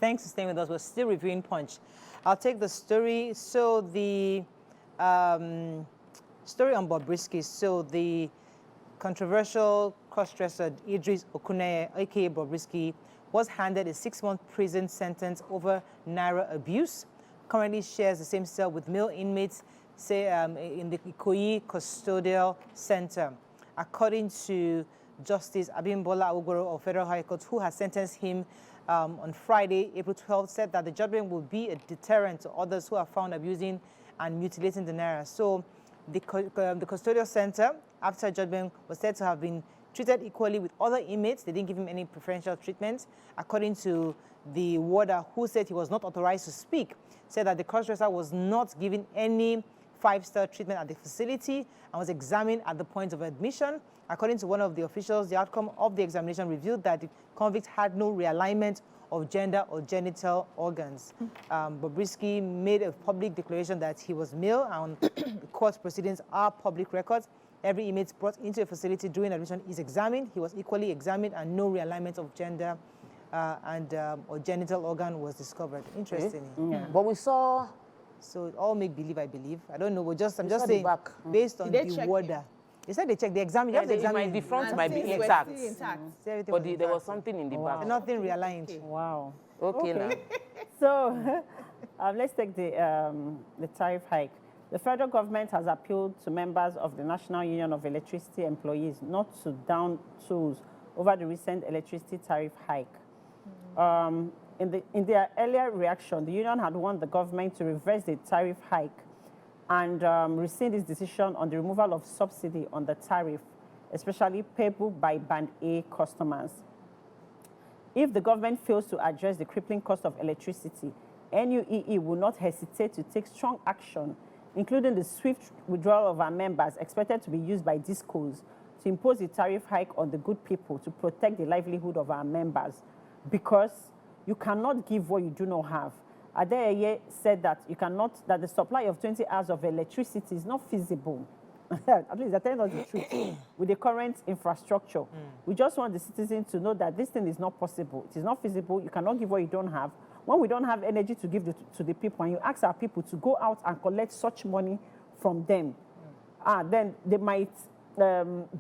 Thanks for staying with us. We're still reviewing Punch. I'll take the story. So the story on Bobrisky. So the controversial cross-dresser Idris Okuneye, aka Bobrisky, was handed a 6-month prison sentence over Naira abuse. Currently shares the same cell with male inmates, say in the Ikoyi Custodial Center. According to Justice Abimbola Awogboro of Federal High Court, who has sentenced him on Friday, April 12th, said that the judgment will be a deterrent to others who are found abusing and mutilating the Naira. So the custodial center, after judgment, was said to have been treated equally with other inmates. They didn't give him any preferential treatment. According to the warder, who said he was not authorized to speak, said that the crossdresser was not given any 5-star treatment at the facility and was examined at the point of admission. According to one of the officials, the outcome of the examination revealed that the convict had no realignment of gender or genital organs. Bobrisky made a public declaration that he was male, and the court proceedings are public records. Every inmate brought into a facility during admission is examined. He was equally examined, and no realignment of gender or genital organ was discovered. Interesting. Yeah. But we saw... So it all make believe, I believe. I don't know. I'm just saying, based on the warder. They said they checked the exam. You have to examine. The front might be intact. But there was something in the back. Nothing realigned. Wow. Okay, now. So let's take the tariff hike. The federal government has appealed to members of the National Union of Electricity Employees not to down tools over the recent electricity tariff hike. In their earlier reaction, the union had warned the government to reverse the tariff hike and rescind its decision on the removal of subsidy on the tariff, especially payable by Band A customers. If the government fails to address the crippling cost of electricity, NUEE will not hesitate to take strong action, including the swift withdrawal of our members expected to be used by disclosed to impose a tariff hike on the good people to protect the livelihood of our members, because you cannot give what you do not have. Adeyeye said that that the supply of 20 hours of electricity is not feasible. At least they're telling us the truth with the current infrastructure. We just want the citizens to know that this thing is not possible. It is not feasible. You cannot give what you don't have. When we don't have energy to give to the people, and you ask our people to go out and collect such money from them, then they might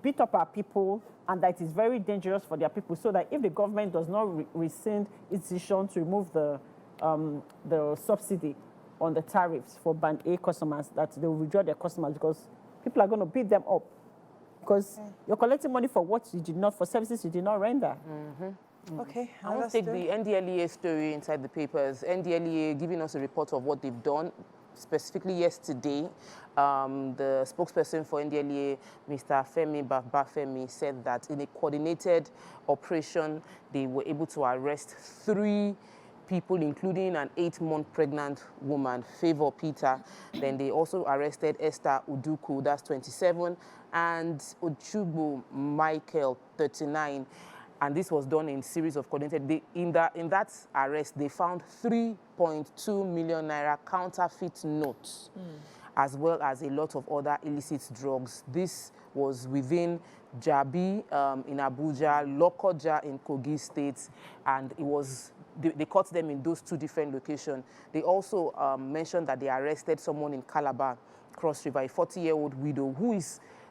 beat up our people, and that is very dangerous for their people. So that if the government does not rescind its decision to remove the subsidy on the tariffs for Band A customers, that they will withdraw their customers, because people are going to beat them up. Because you're collecting money for what you did not, for services you did not render. Okay. I want to take the NDLEA story inside the papers. NDLEA giving us a report of what they've done. Specifically yesterday, the spokesperson for NDLEA, Mr. Femi Bafemi, said that in a coordinated operation, they were able to arrest 3 people, including an 8-month pregnant woman, Favor Peter. Then they also arrested Esther Uduku, that's 27, and Ochubu Michael, 39. And this was done in series of coordinated. In that arrest, they found 3.2 million naira counterfeit notes, as well as a lot of other illicit drugs. This was within Jabi in Abuja, Lokoja in Kogi State, and it was they caught them in those 2 different locations. They also mentioned that they arrested someone in Calabar, Cross River, a 40-year-old widow who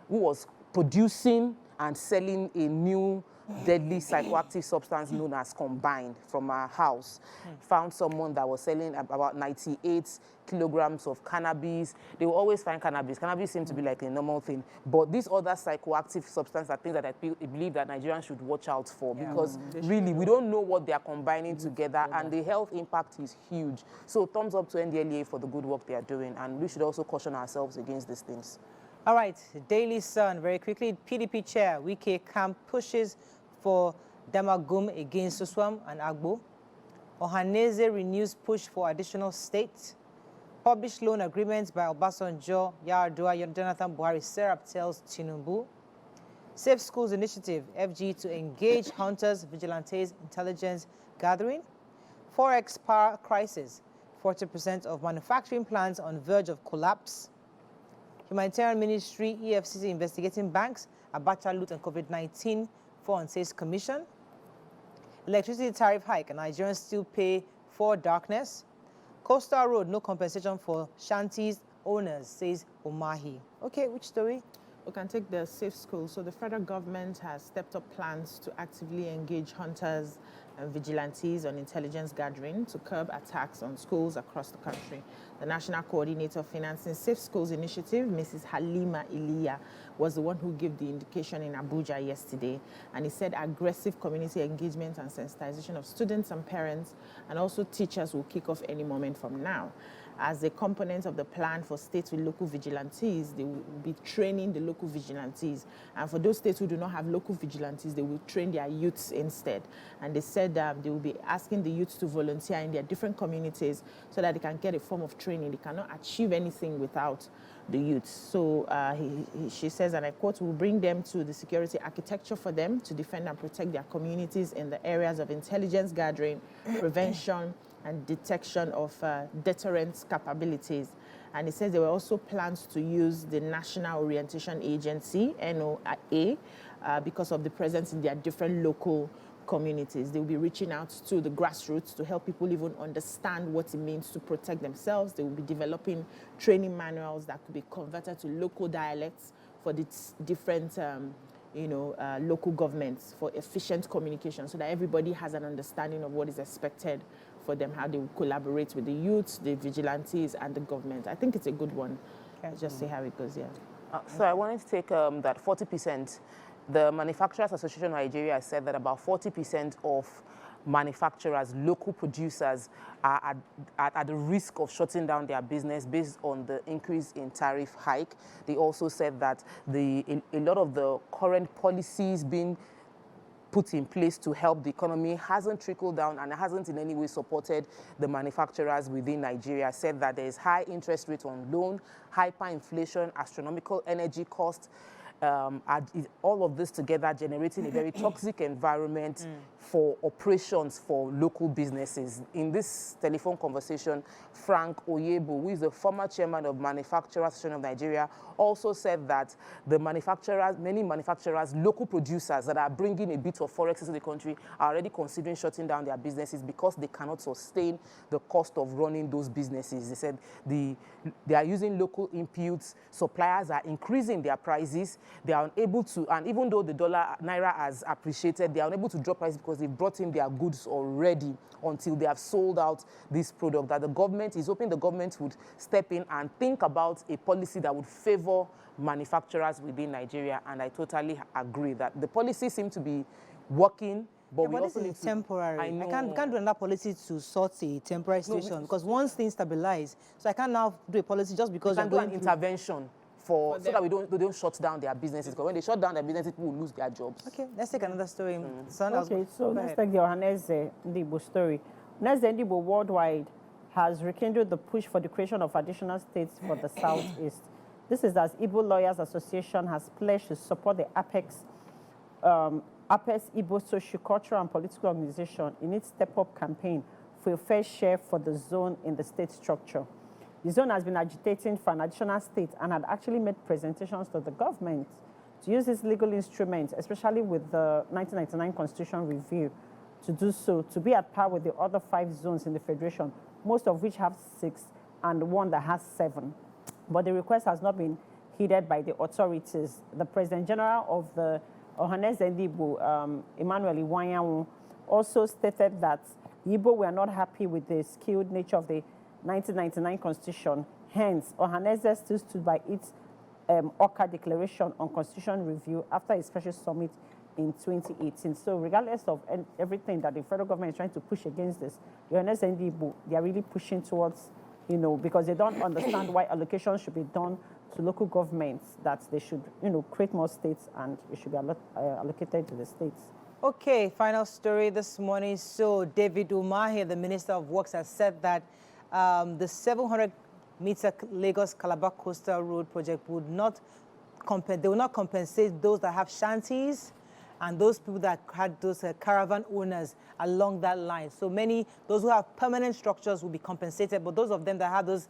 was producing and selling a new deadly psychoactive substance known as Combined from our house. Found someone that was selling about 98 kilograms of cannabis. They will always find cannabis. Cannabis seems to be like a normal thing. But these other psychoactive substances are things that I believe that Nigerians should watch out for, because really we don't know what they are combining together, and the health impact is huge. So thumbs up to NDLEA for the good work they are doing, and we should also caution ourselves against these things. All right, Daily Sun, very quickly. PDP chair, Wike camp pushes for Damagum against Suswam and Agbo. Ohaneze renews push for additional states. Published loan agreements by Obasanjo, Yar'Adua, Jonathan Buhari, Serap tells Tinubu. Safe Schools Initiative, FG to engage hunters, vigilantes, intelligence gathering. Forex power crisis, 40% of manufacturing plants on verge of collapse. Humanitarian Ministry, EFCC investigating banks, Abacha loot and COVID-19 for unsafe commission. Electricity tariff hike, Nigerians still pay for darkness. Coastal Road, no compensation for shanties owners, says Umahi. Okay, which story? We can take the safe school. So the federal government has stepped up plans to actively engage hunters and vigilantes on intelligence gathering to curb attacks on schools across the country. The National Coordinator of Financing Safe Schools Initiative, Mrs. Halima Iliya, was the one who gave the indication in Abuja yesterday. And he said aggressive community engagement and sensitization of students and parents and also teachers will kick off any moment from now. As a component of the plan for states with local vigilantes, they will be training the local vigilantes. And for those states who do not have local vigilantes, they will train their youths instead. And they said they will be asking the youths to volunteer in their different communities so that they can get a form of training. They cannot achieve anything without the youths. So she says, and I quote, "We'll bring them to the security architecture for them to defend and protect their communities in the areas of intelligence gathering, prevention, and detection of deterrence capabilities." And it says there were also plans to use the National Orientation Agency, NOA, because of the presence in their different local communities. They will be reaching out to the grassroots to help people even understand what it means to protect themselves. They will be developing training manuals that could be converted to local dialects for the different local governments for efficient communication so that everybody has an understanding of what is expected for them, how they will collaborate with the youths, the vigilantes, and the government. I think it's a good one. Okay. Just see how it goes, yeah. So I wanted to take that 40%. The Manufacturers Association of Nigeria said that about 40% of manufacturers, local producers, are at the risk of shutting down their business based on the increase in tariff hike. They also said that a lot of the current policies being put in place to help the economy hasn't trickled down and hasn't in any way supported the manufacturers within Nigeria. Said that there is high interest rate on loan, hyperinflation, astronomical energy costs, all of this together generating a very toxic environment for operations for local businesses. In this telephone conversation, Frank Oyebo, who is the former chairman of Manufacturers Association of Nigeria, also said that the manufacturers, many manufacturers, local producers that are bringing a bit of forex into the country are already considering shutting down their businesses because they cannot sustain the cost of running those businesses. They said they are using local inputs, suppliers are increasing their prices, they are unable to, and even though the naira has appreciated, they are unable to drop prices because they've brought in their goods already until they have sold out this product. That the government is hoping the government would step in and think about a policy that would favor manufacturers within Nigeria, and I totally agree that the policy seems to be working. But we also need to, temporary. I know. We can't do another policy to sort a temporary situation because once things stabilize, so I can't now do a policy just because we can do an intervention so that they don't shut down their businesses. Because when they shut down their businesses, people will lose their jobs. Okay, let's take another story. Son, okay, so let's take the Ohaneze Ndibo story. Ohaneze Ndibo worldwide has rekindled the push for the creation of additional states for the Southeast. This is as Igbo Lawyers Association has pledged to support the Apex Igbo Socio-Cultural and Political Organization in its step-up campaign for a fair share for the zone in the state structure. The zone has been agitating for an additional state and had actually made presentations to the government to use its legal instruments, especially with the 1999 Constitution review, to do so, to be at par with the other 5 zones in the Federation, most of which have 6 and one that has 7. But the request has not been heeded by the authorities. The President General of the Ohaneze Ndibo, Emmanuel Iwanyanwu, also stated that Igbo were not happy with the skewed nature of the 1999 Constitution. Hence, Ohaneze still stood by its Oka Declaration on Constitution Review after a special summit in 2018. So regardless of everything that the federal government is trying to push against this, the Ohaneze Ndibo, they are really pushing towards, because they don't understand why allocations should be done to local governments, that they should, create more states and it should be allocated to the states. Okay, final story this morning. So David Umahi, the Minister of Works, has said that the 700-meter Lagos-Calabar Coastal Road project would not compensate those that have shanties and those people that had those caravan owners along that line. So those who have permanent structures will be compensated, but those of them that have those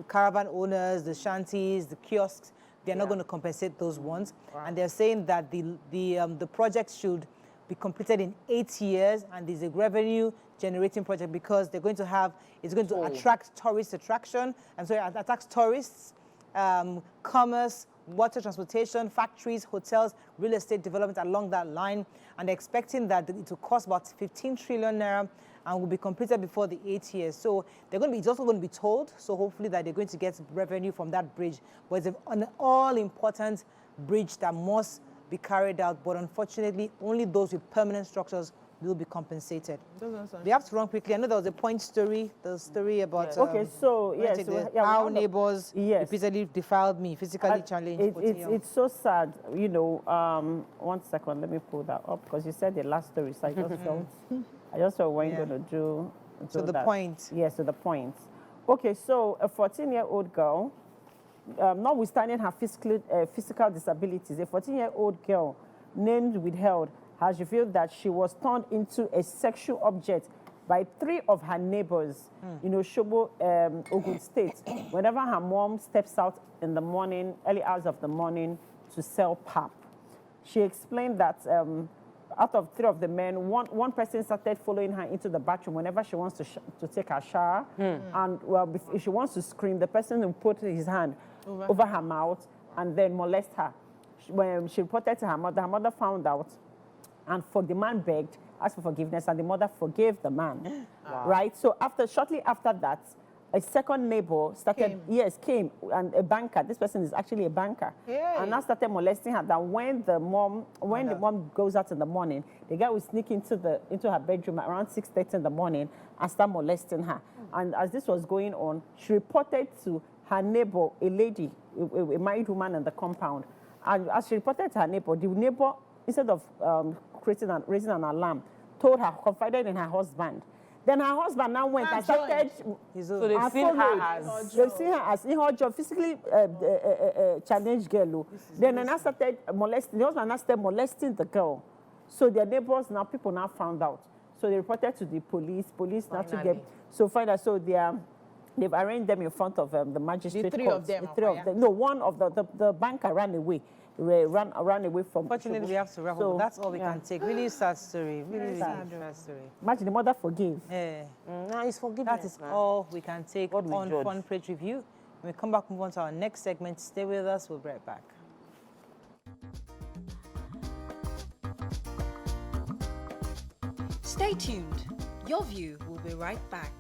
caravan owners, the shanties, the kiosks, they're not going to compensate those ones. Wow. And they're saying that the project should be completed in 8 years, and there's a revenue generating project because they're going to have, it's going to attract tourist attraction, and so it attracts tourists, commerce, water transportation, factories, hotels, real estate development along that line, and they're expecting that it will cost about 15 trillion naira and will be completed before the 8 years. So they're going to be, it's also going to be tolled, so hopefully that they're going to get revenue from that bridge. But it's an all-important bridge that must be carried out, but unfortunately, only those with permanent structures will be compensated. We have to run quickly. I know there was a point story, the story about okay, so yes, how neighbors yes. repeatedly defiled me, physically challenged. It's so sad, you know. 1 second, let me pull that up because you said the last story, so I just felt we're going to do. So the point. Yes, so the point. Okay, so a 14-year-old girl, notwithstanding her physical disabilities, a 14-year-old girl named Withheld has revealed that she was turned into a sexual object by 3 of her neighbors in Oshobo, Ogun State, whenever her mom steps out in the morning, early hours of the morning, to sell pap. She explained that out of 3 of the men, one person started following her into the bathroom whenever she wants to take her shower. And well, if she wants to scream, the person will put his hand over her mouth and then molest her. When she reported to her mother found out, and the man begged, asked for forgiveness, and the mother forgave the man. Wow. Right? So shortly after that, a second neighbor came, and a banker. This person is actually a banker, and now started molesting her. That when the mom goes out in the morning, the guy will sneak into her bedroom around 6:30 in the morning and start molesting her. And as this was going on, she reported to her neighbor, a lady, a married woman in the compound. And as she reported to her neighbor, the neighbor, instead of raising an alarm, confided in her husband. Then her husband now went and started. So they've seen her as in her job, physically challenged girl. Then I started molesting. The husband now started molesting the girl. So their neighbors now, people now found out. So they reported to the police. Police now to get find out. So they've arraigned them in front of the magistrate. The 3 of them. The 3 of them. No, one of the banker ran away. Ran away from. Fortunately, we have to wrap up. That's all we can take. Really sad story. Really sad story. Imagine the mother forgave. Yeah. No, it's forgiveness. That is all we can take on Fun Page Review. When we come back, move on to our next segment. Stay with us. We'll be right back. Stay tuned. Your View will be right back.